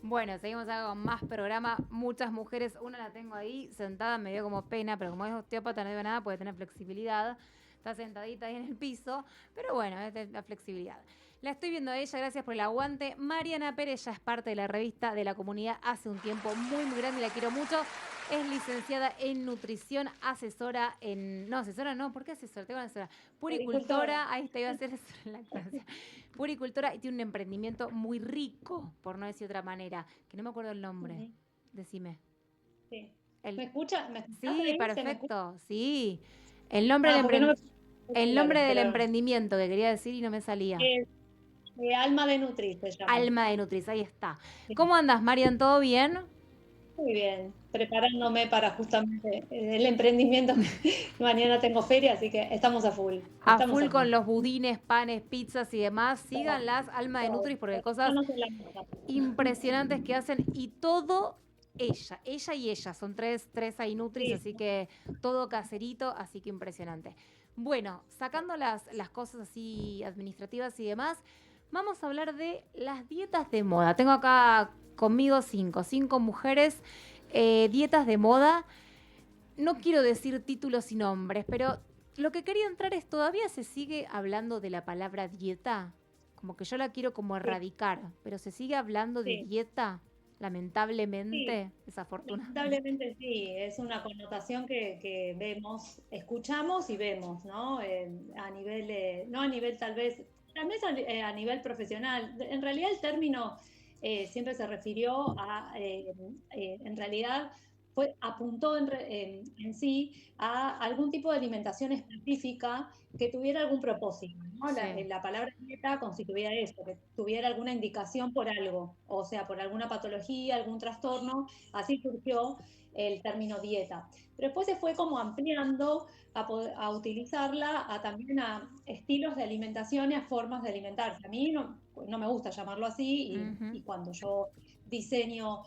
Bueno, seguimos acá con más programa. Muchas mujeres, una la tengo ahí sentada, me dio como pena, pero como es osteópata no digo nada, puede tener flexibilidad. Está sentadita ahí en el piso, pero bueno, es la flexibilidad. La estoy viendo a ella, gracias por el aguante. Mariana Pérez ya es parte de la revista de la comunidad hace un tiempo muy, muy grande, la quiero mucho. Es licenciada en nutrición, asesora en... No, asesora no, ¿por qué asesora? Tengo una asesora. Agricultora. Puricultora, ahí está, iba a ser asesora en lactancia. Puricultora y tiene un emprendimiento muy rico, por no decir otra manera, que no me acuerdo el nombre. Ujú, Decime. sí. El... ¿Me escucha? ¿Me escuchás Sí, ahí? ¿Se me escucha? perfecto, sí. El nombre Ah, del, porque no me el nombre claro, del pero emprendimiento que quería decir y no me salía. eh, Alma de Nutri se llama. Alma de Nutris, ahí está. Sí, ¿Cómo andas, Marian? ¿Todo bien? muy bien, preparándome para justamente el emprendimiento que mañana tengo feria, así que estamos a full, A estamos full a full. con los budines, panes, pizzas y demás. Todo, Síganlas, Alma de todo. Nutris, porque hay No cosas nos la mesa. impresionantes que hacen y todo ella y ella, son tres ahí Nutris, Sí, así que todo caserito, así que impresionante. Bueno, sacando las cosas así administrativas y demás, vamos a hablar de las dietas de moda. Tengo acá conmigo cinco mujeres, dietas de moda. No quiero decir títulos y nombres, pero lo que quería entrar es, ¿todavía se sigue hablando de la palabra dieta? Como que yo la quiero como sí, erradicar, pero se sigue hablando de sí, dieta, sí. lamentablemente, desafortunadamente. Lamentablemente sí, es una connotación que vemos, escuchamos y vemos, ¿no? A nivel, no a nivel tal vez a nivel profesional. En realidad el término siempre se refirió a, en realidad apuntó en sí a algún tipo de alimentación específica que tuviera algún propósito, ¿no? Sí. La palabra dieta constituía eso, que tuviera alguna indicación por algo, o sea, por alguna patología, algún trastorno. Así surgió el término dieta. Pero después se fue como ampliando a utilizarla también a estilos de alimentación y a formas de alimentarse. A mí no me gusta llamarlo así Ujú. y cuando yo diseño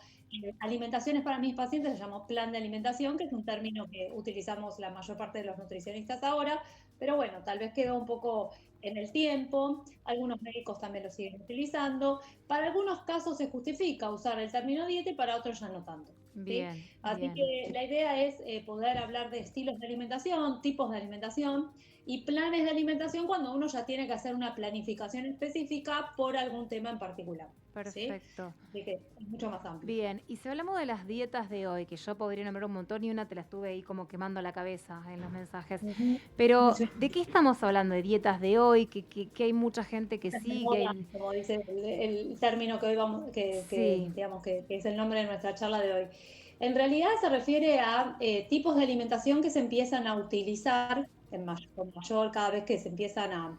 alimentaciones para mis pacientes se llama plan de alimentación, que es un término que utilizamos la mayor parte de los nutricionistas ahora, pero bueno, tal vez quedó un poco en el tiempo, algunos médicos también lo siguen utilizando, para algunos casos se justifica usar el término dieta y para otros ya no tanto. ¿Sí? Bien, Así bien. que la idea es poder hablar de estilos de alimentación, tipos de alimentación y planes de alimentación cuando uno ya tiene que hacer una planificación específica por algún tema en particular. ¿Sí? Perfecto. Así que es mucho más amplio. Bien, y si hablamos de las dietas de hoy, que yo podría nombrar un montón y una te la estuve ahí como quemando la cabeza en los mensajes, Ujú. pero Sí. ¿de qué estamos hablando? ¿De dietas de hoy? Que hay mucha gente que De sigue. moda, como dice el término que hoy vamos, Sí, digamos que es el nombre de nuestra charla de hoy. En realidad se refiere a tipos de alimentación que se empiezan a utilizar con mayor, cada vez que se empiezan a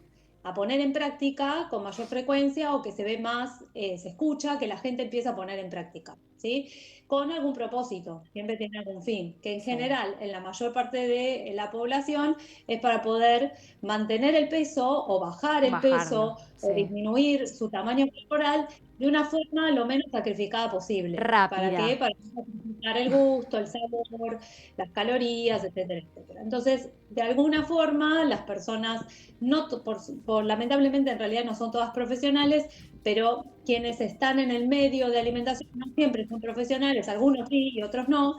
poner en práctica con mayor frecuencia o que se ve más, se escucha que la gente empieza a poner en práctica, ¿sí? Con algún propósito, siempre tiene algún fin, que en sí, general en la mayor parte de la población es para poder mantener el peso o bajar el bajarlo, peso o sí. disminuir su tamaño corporal de una forma lo menos sacrificada posible. ¿Para qué? Rápida. Para no sacrificar el gusto, el sabor, las calorías, etcétera, etcétera. Entonces, de alguna forma, las personas, no lamentablemente en realidad no son todas profesionales, pero quienes están en el medio de alimentación no siempre son profesionales, algunos sí y otros no,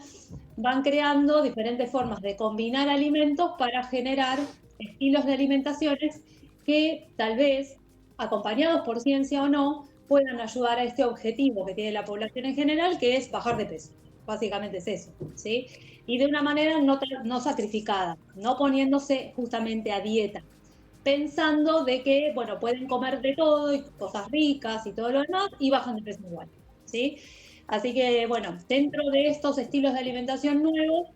van creando diferentes formas de combinar alimentos para generar estilos de alimentaciones que tal vez, acompañados por ciencia o no, puedan ayudar a este objetivo que tiene la población en general, que es bajar de peso. Básicamente es eso, ¿sí? Y de una manera no sacrificada, no poniéndose justamente a dieta, pensando de que, bueno, pueden comer de todo y cosas ricas y todo lo demás y bajan de peso igual, ¿sí? Así que, bueno, dentro de estos estilos de alimentación nuevos,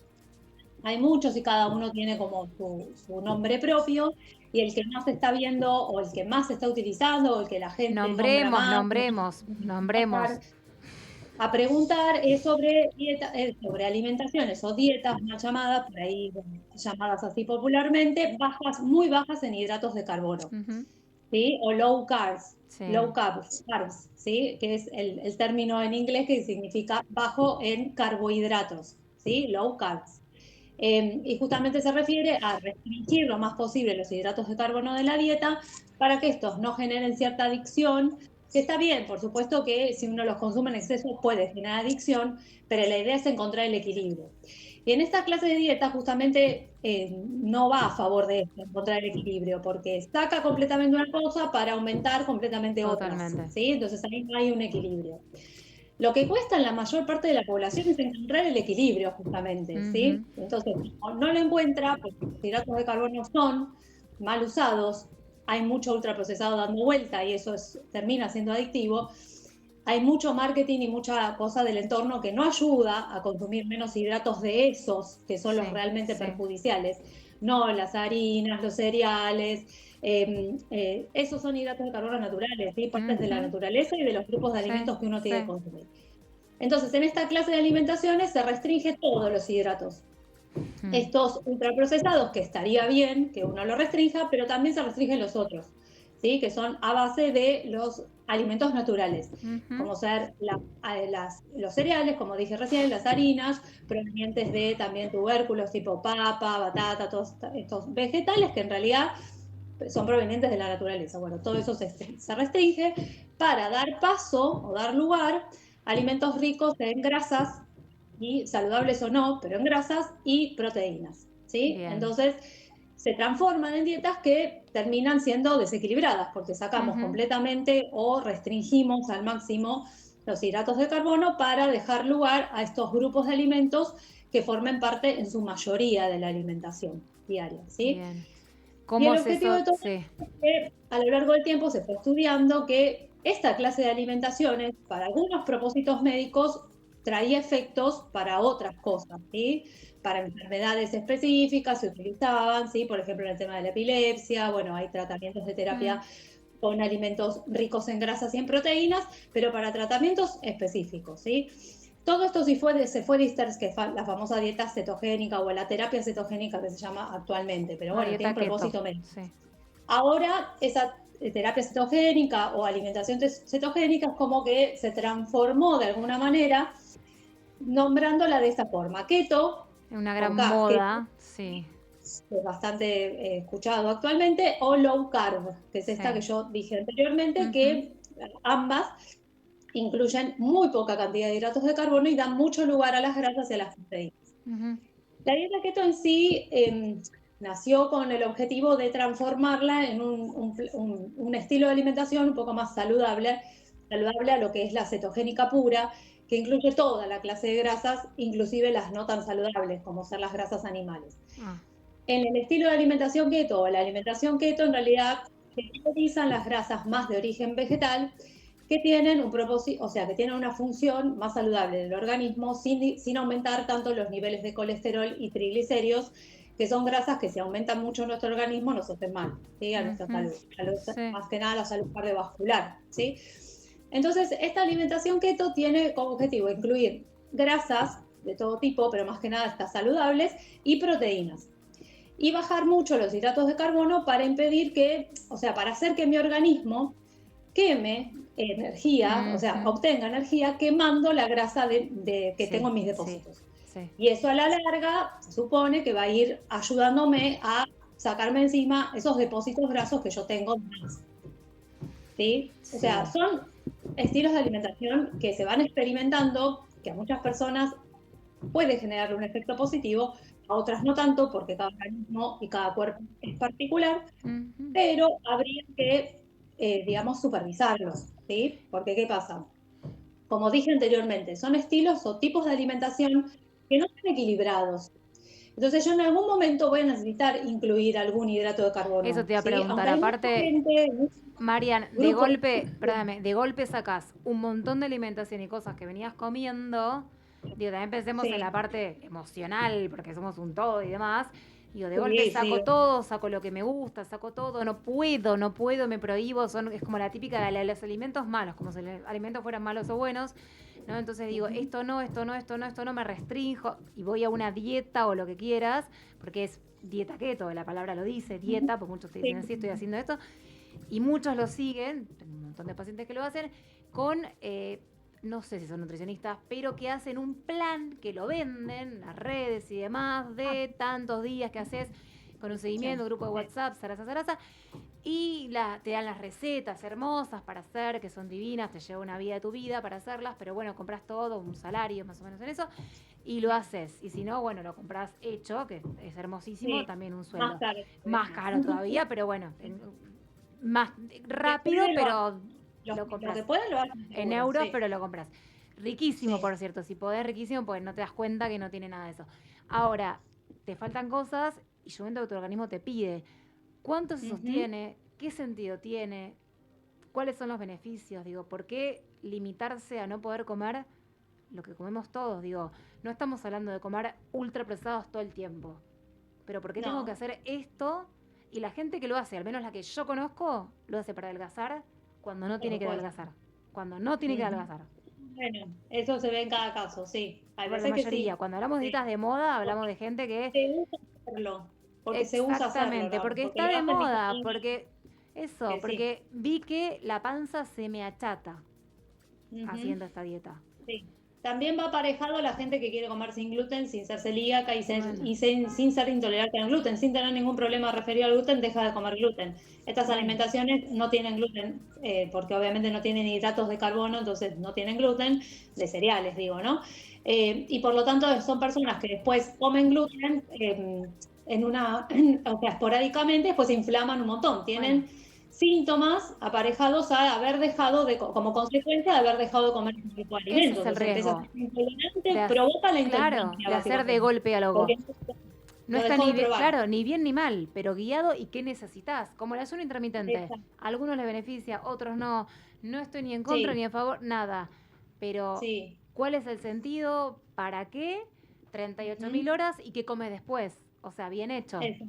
hay muchos y cada uno tiene como su nombre propio y el que más se está viendo o el que más se está utilizando o el que la gente nombra Nombremos, más nombremos, nombremos. a preguntar es sobre, sobre alimentaciones o dietas más llamadas, por ahí bueno, llamadas así popularmente, bajas, muy bajas en hidratos de carbono, Ujú. ¿sí? O Sí, low carbs, ¿sí? Que es el término en inglés que significa bajo en carbohidratos, ¿sí? Low carbs. Y justamente se refiere a restringir lo más posible los hidratos de carbono de la dieta para que estos no generen cierta adicción que está bien, por supuesto que si uno los consume en exceso puede generar adicción, pero la idea es encontrar el equilibrio. Y en esta clase de dieta justamente no va a favor de esto, encontrar el equilibrio, porque saca completamente una cosa para aumentar completamente otras, Totalmente. ¿sí? Entonces ahí no hay un equilibrio. Lo que cuesta en la mayor parte de la población es encontrar el equilibrio, justamente, Ujú. ¿sí? Entonces, no lo encuentra, porque los hidratos de carbono son mal usados, hay mucho ultraprocesado dando vuelta y eso termina siendo adictivo. Hay mucho marketing y mucha cosa del entorno que no ayuda a consumir menos hidratos de esos, que son los Sí, realmente sí. perjudiciales. No las harinas, los cereales, esos son hidratos de carbono naturales, ¿sí? Partes de la Ujú. naturaleza y de los grupos de Sí, alimentos que uno tiene que sí. consumir. Entonces, en esta clase de alimentaciones se restringe todos los hidratos. Mm. Estos ultraprocesados, que estaría bien que uno lo restrinja, pero también se restringen los otros, ¿sí? Que son a base de los alimentos naturales, Ujú. como ser los cereales, como dije recién, las harinas, provenientes de también tubérculos tipo papa, batata, todos estos vegetales que en realidad son provenientes de la naturaleza. Bueno, todo eso se restringe para dar paso o dar lugar a alimentos ricos en grasas, y saludables o no, pero en grasas y proteínas, ¿sí? Bien. Entonces, se transforman en dietas que terminan siendo desequilibradas porque sacamos Ujú. completamente o restringimos al máximo los hidratos de carbono para dejar lugar a estos grupos de alimentos que formen parte en su mayoría de la alimentación diaria, ¿sí? Bien. Y ¿Cómo el es objetivo eso? de todo Sí. esto es que a lo largo del tiempo se fue estudiando que esta clase de alimentaciones, para algunos propósitos médicos, traía efectos para otras cosas, ¿sí? Para enfermedades específicas se utilizaban, ¿sí? Por ejemplo, en el tema de la epilepsia, bueno, hay tratamientos de Mm. terapia con alimentos ricos en grasas y en proteínas, pero para tratamientos específicos, ¿sí? Todo esto se fue que es la famosa dieta cetogénica o la terapia cetogénica que se llama actualmente, pero La bueno, tiene dieta un keto. propósito médico. Sí. Ahora esa terapia cetogénica o alimentación cetogénica es como que se transformó de alguna manera nombrándola de esta forma. Keto, Una gran con K, keto, moda. Sí. es bastante escuchado actualmente, o low carb, que es esta que Sí. yo dije anteriormente, Ujú. que ambas incluyen muy poca cantidad de hidratos de carbono y dan mucho lugar a las grasas y a las proteínas. Ujú. La dieta keto en sí nació con el objetivo de transformarla en un estilo de alimentación un poco más saludable a lo que es la cetogénica pura, que incluye toda la clase de grasas, inclusive las no tan saludables, como ser las grasas animales. Ah. En el estilo de alimentación keto o la alimentación keto, en realidad se priorizan las grasas más de origen vegetal que tienen un propósito, o sea, que tienen una función más saludable del organismo sin aumentar tanto los niveles de colesterol y triglicéridos, que son grasas que si aumentan mucho en nuestro organismo nos hacen mal, ¿sí? A nuestra Ujú. salud, Sí. más que nada la salud cardiovascular, ¿sí? Entonces, esta alimentación keto tiene como objetivo incluir grasas de todo tipo, pero más que nada estas saludables, y proteínas y bajar mucho los hidratos de carbono para impedir que, o sea, para hacer que mi organismo queme energía, o sea, Ujú. obtenga energía quemando la grasa que Sí, tengo en mis sí, depósitos. sí. Y eso a la larga se supone que va a ir ayudándome a sacarme encima esos depósitos grasos que yo tengo más, ¿sí? O sea, Sí. son estilos de alimentación que se van experimentando, que a muchas personas puede generarle un efecto positivo, a otras no tanto, porque cada organismo y cada cuerpo es particular, Ujú. pero habría que, digamos, supervisarlos, ¿sí? Porque, ¿qué pasa? Como dije anteriormente, son estilos o tipos de alimentación que no están equilibrados. Entonces yo en algún momento voy a necesitar incluir algún hidrato de Eso carbono, te iba a ¿sí? preguntar. Aunque hay mucha Aparte, gente, Marian, de grupos, golpe, perdóname, de golpe sacás un montón de alimentación y cosas que venías comiendo. Digo, también pensemos en la sí, parte emocional, porque somos un todo y demás. Digo, de golpe sí, saco sí, todo, saco lo que me gusta, saco todo, no puedo, me prohíbo. Es como la típica de los alimentos malos, como si los alimentos fueran malos o buenos. ¿No? Entonces digo, esto no, esto no, esto no, esto no, me restrinjo y voy a una dieta o lo que quieras, porque es dieta keto, la palabra lo dice, dieta, pues muchos te dicen sí, así, estoy haciendo esto, y muchos lo siguen, tengo un montón de pacientes que lo hacen, con, no sé si son nutricionistas, pero que hacen un plan que lo venden en las redes y demás, de tantos días que haces con un seguimiento, grupo de WhatsApp, zaraza, zaraza, Y te dan las recetas hermosas para hacer, que son divinas, te lleva una vida de tu vida para hacerlas, pero bueno, compras todo, un salario más o menos en eso, y lo haces. Y si no, bueno, lo compras hecho, que es hermosísimo, Sí, también un más sueldo. caro Más todavía. caro todavía, pero bueno, más Que rápido, puede lo hace. pero lo Lo compras que puede lo hacen en seguro, euros, sí. pero lo compras. Riquísimo, Sí. por cierto, si podés, riquísimo, porque no te das cuenta que no tiene nada de eso. Ahora, te faltan cosas y yo veo que tu organismo te pide. ¿Cuánto se Ujú. sostiene? ¿Qué sentido tiene? ¿Cuáles son los beneficios? Digo, ¿por qué limitarse a no poder comer lo que comemos todos? Digo, no estamos hablando de comer ultraprocesados todo el tiempo. Pero ¿por qué tengo que No, hacer esto? Y la gente que lo hace, al menos la que yo conozco, lo hace para adelgazar cuando no tiene tal que cual. adelgazar. Cuando no tiene que Ujú. adelgazar. Bueno, eso se ve en cada caso, sí. Hay Por la veces que mayoría. sí. Cuando hablamos de Sí. dietas de moda, hablamos Porque de gente que se usa hacerlo. Porque se usa hacerlo, exactamente, ¿no? porque Porque está lo de hacen mis moda, amigas, porque eso, que sí. porque vi que la panza se me achata Ujú. haciendo esta dieta. Sí. También va aparejado la gente que quiere comer sin gluten, sin ser celíaca Bueno, sin ser intolerante al gluten, sin tener ningún problema referido al gluten, deja de comer gluten. Estas bueno. alimentaciones no tienen gluten, porque obviamente no tienen hidratos de carbono, entonces no tienen gluten, de cereales, digo, ¿no? Y por lo tanto son personas que después comen gluten o sea, esporádicamente, después se inflaman un montón, Bueno, tienen síntomas aparejados a haber dejado como consecuencia de haber dejado de comer ese tipo de ese alimentos. es el Entonces empieza a riesgo. ser intolerante, De provoca la claro, intolerancia de hacer de básicamente, golpe algo. porque No lo está dejó ni de bien, probar. claro, ni bien ni mal, pero guiado y qué necesitas. Como el ayuno intermitente. Exacto. A algunos les beneficia, otros no. No estoy ni en contra Sí, ni a favor, nada. Pero, sí. ¿cuál es el sentido? ¿Para qué? 38.000 Ujú. horas y qué comes después. O sea, bien hecho. Eso.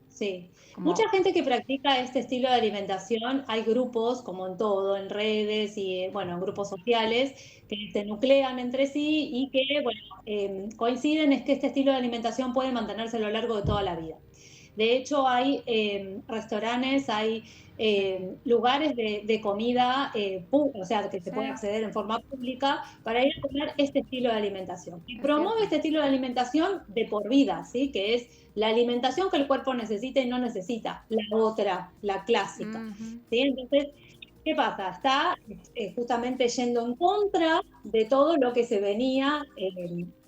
Sí, mucha Como, gente que practica este estilo de alimentación, hay grupos, como en todo, en redes y bueno, en grupos sociales, que se nuclean entre sí y que, bueno, coinciden es que este estilo de alimentación puede mantenerse a lo largo de toda la vida. De hecho, hay restaurantes, hay sí, lugares de comida, o sea, que se puede sí, acceder en forma pública para ir a comer este estilo de alimentación. Y es promueve cierto. este estilo de alimentación de por vida, ¿sí? Que es la alimentación que el cuerpo necesita y no necesita la otra, la clásica. Ujú. ¿Sí? Entonces, ¿qué pasa? Está justamente yendo en contra de todo lo que se venía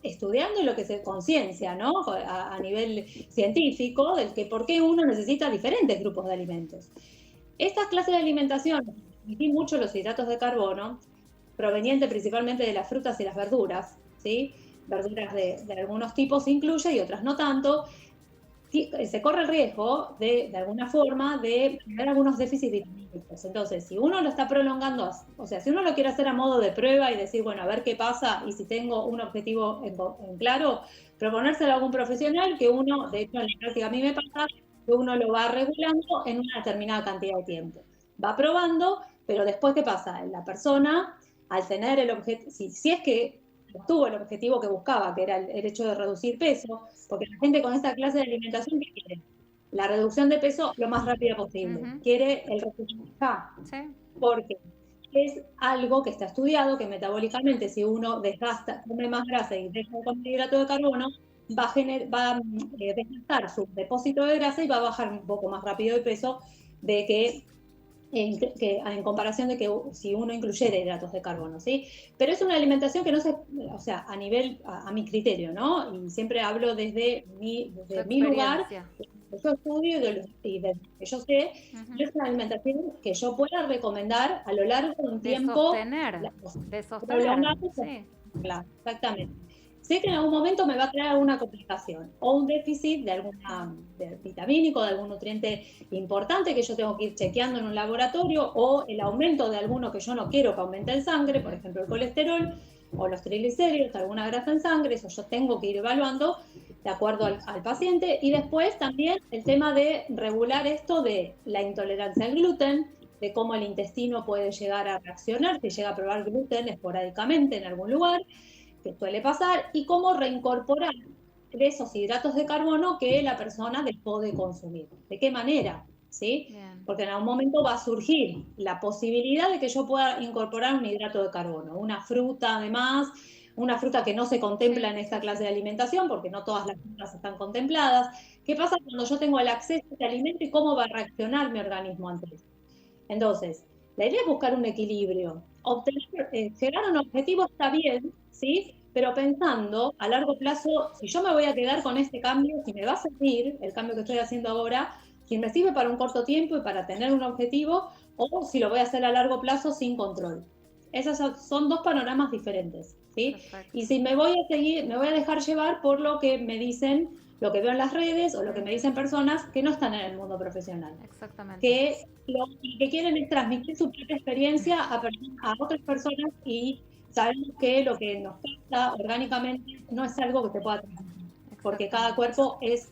estudiando y lo que se conciencia, ¿no? A nivel científico, del que por qué uno necesita diferentes grupos de alimentos. Estas clases de alimentación, y mucho los hidratos de carbono, proveniente principalmente de las frutas y las verduras, ¿sí? Verduras de algunos tipos se incluye y otras no tanto, se corre el riesgo de alguna forma, de tener algunos déficits vitamínicos. Entonces, si uno lo está prolongando, o sea, si uno lo quiere hacer a modo de prueba y decir, bueno, a ver qué pasa, y si tengo un objetivo en claro, proponérselo a algún profesional, que uno, de hecho, en la práctica a mí me pasa, que uno lo va regulando en una determinada cantidad de tiempo. Va probando, pero después, ¿qué pasa? La persona, al tener el objetivo, si es que obtuvo el objetivo que buscaba, que era el hecho de reducir peso, porque la gente con esta clase de alimentación, ¿qué quiere? La reducción de peso lo más rápida posible. Ujú. Quiere el resultado ya, Sí, porque es algo que está estudiado, que metabólicamente si uno desgasta, come más grasa y deja de comer hidrato de carbono, va a desgastar su depósito de grasa y va a bajar un poco más rápido de peso de que en comparación de que si uno incluyera hidratos de carbono, ¿sí? Pero es una alimentación que no se, o sea, a nivel, a mi criterio, ¿no? Y siempre hablo tu desde mi lugar, experiencia. de lo que yo estudio y de lo que yo sé, Ujú. y es una alimentación que yo pueda recomendar a lo largo de un De tiempo sostener, de sostener, prolongado, sí. claro, exactamente. Sé que en algún momento me va a crear alguna complicación o un déficit de alguna vitamínico, de algún nutriente importante que yo tengo que ir chequeando en un laboratorio o el aumento de alguno que yo no quiero que aumente en sangre, por ejemplo el colesterol o los triglicéridos, alguna grasa en sangre, eso yo tengo que ir evaluando de acuerdo al paciente. Y después también el tema de regular esto de la intolerancia al gluten, de cómo el intestino puede llegar a reaccionar si llega a probar gluten esporádicamente en algún lugar, que suele pasar, y cómo reincorporar esos hidratos de carbono que la persona dejó de consumir. ¿De qué manera? ¿Sí? Bien. Porque en algún momento va a surgir la posibilidad de que yo pueda incorporar un hidrato de carbono, una fruta además, una fruta que no se contempla Sí, en esta sí, clase sí. de alimentación, porque no todas las frutas están contempladas. ¿Qué pasa cuando yo tengo el acceso a este alimento y cómo va a reaccionar mi organismo ante eso? Entonces, la idea es buscar un equilibrio. Llegar a un objetivo está bien, ¿sí? Pero pensando a largo plazo, si yo me voy a quedar con este cambio, si me va a servir el cambio que estoy haciendo ahora, si me sirve para un corto tiempo y para tener un objetivo, o si lo voy a hacer a largo plazo sin control. Esos son dos panoramas diferentes, ¿sí? Perfecto. Y si me voy a seguir, me voy a dejar llevar por lo que me dicen, lo que veo en las redes o lo que me dicen personas que no están en el mundo profesional, Exactamente. que lo que quieren es transmitir su propia experiencia a otras personas, y sabemos que lo que nos pasa orgánicamente no es algo que se pueda transmitir, porque cada Exactamente. cuerpo es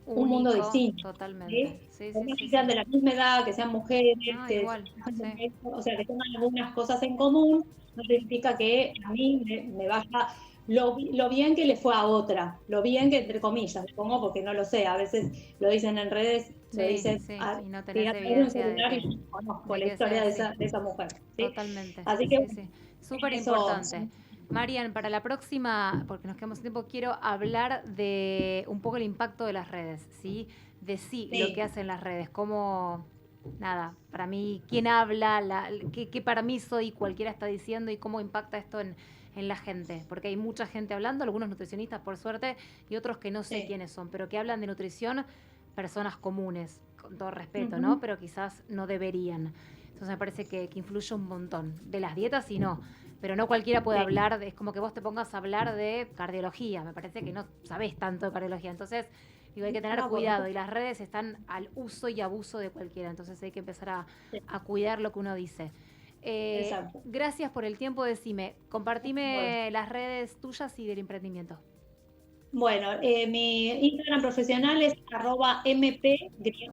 un mundo Único, distinto, totalmente. ¿sí? Sí, Por sí, más sí, que sean sí. de la misma edad, que sean mujeres, No, que igual, sí. o sea, que tengan algunas cosas en común, no significa que a mí me vaya lo bien que le fue a otra, lo bien que, entre comillas, le pongo porque no lo sé, a veces lo dicen en redes, lo Sí, dicen sí. a, Y no sí, tenés a través de un evidencia de celular, y que, yo conozco de la que sea historia así. de esa mujer, ¿sí? Totalmente. Así que, Sí, sí. Súper eso, importante. Marian, para la próxima, porque nos quedamos sin tiempo, quiero hablar de un poco el impacto de las redes, ¿sí? De sí, lo que sí, hacen las redes, cómo, nada, para mí, quién habla, qué para mí soy, cualquiera está diciendo y cómo impacta esto en la gente. Porque hay mucha gente hablando, algunos nutricionistas por suerte y otros que no sé sí. quiénes son, pero que hablan de nutrición, personas comunes, con todo respeto, ¿no? Ujú. Pero quizás no deberían. Entonces me parece que influye un montón. De las dietas sí no, pero no cualquiera puede Sí. hablar, es como que vos te pongas a hablar de cardiología, me parece que no sabés tanto de cardiología, entonces digo, hay que tener No, por cuidado y supuesto. las redes están al uso y abuso de cualquiera, entonces hay que empezar Sí, a cuidar lo que uno dice. exacto. Gracias por el tiempo, decime, Bueno, compartime las redes tuyas y del emprendimiento. bueno, mi Instagram profesional es @mp